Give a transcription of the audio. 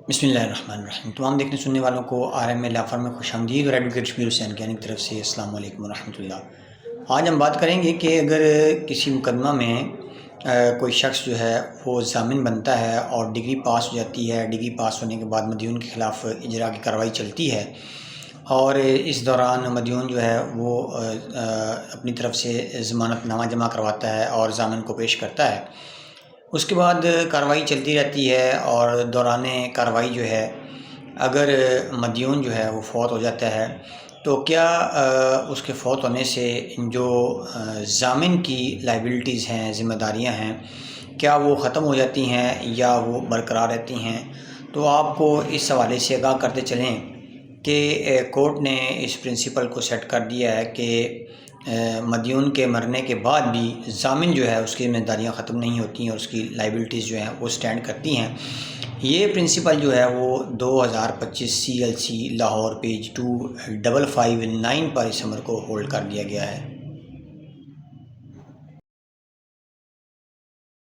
बिस्मिल्लाहिर्रहमानिर्रहीम। तमाम देखने सुनने वालों को RM ला फर्म में खुश आमदीद और एडवोकेट शबीर हुसैन की तरफ से अस्सलाम वालेकुम वरहमतुल्लाह। आज हम बात करेंगे कि अगर किसी मुकदमा में कोई शख्स जो है वो ज़ामिन बनता है और डिग्री पास हो जाती है, डिग्री पास होने के बाद मदयून के ख़िलाफ़ इजरा की कार्रवाई चलती है और इस दौरान मदयून जो है वो अपनी तरफ से ज़मानतनामा जमा करवाता है और ज़ामिन को पेश करता है। उसके बाद कार्रवाई चलती रहती है और दौरान कार्रवाई जो है अगर मदयून जो है वो फ़ौत हो जाता है तो क्या उसके फ़ौत होने से जो ज़ामिन की लाइबिलिटीज़ हैं, ज़िम्मेदारियां हैं, क्या वो ख़त्म हो जाती हैं या वो बरकरार रहती हैं। तो आपको इस हवाले से आगाह करते चलें कि कोर्ट ने इस प्रिंसिपल को सेट कर दिया है कि मदयून के मरने के बाद भी ज़ामिन जो है उसकी ज़िम्मेदारियाँ ख़त्म नहीं होती हैं और उसकी लाइबिलिटीज़ जो हैं वो स्टैंड करती हैं। ये प्रिंसिपल जो है वो 2025 CLC लाहौर पेज 2559 पर इस अमर को होल्ड कर दिया गया है।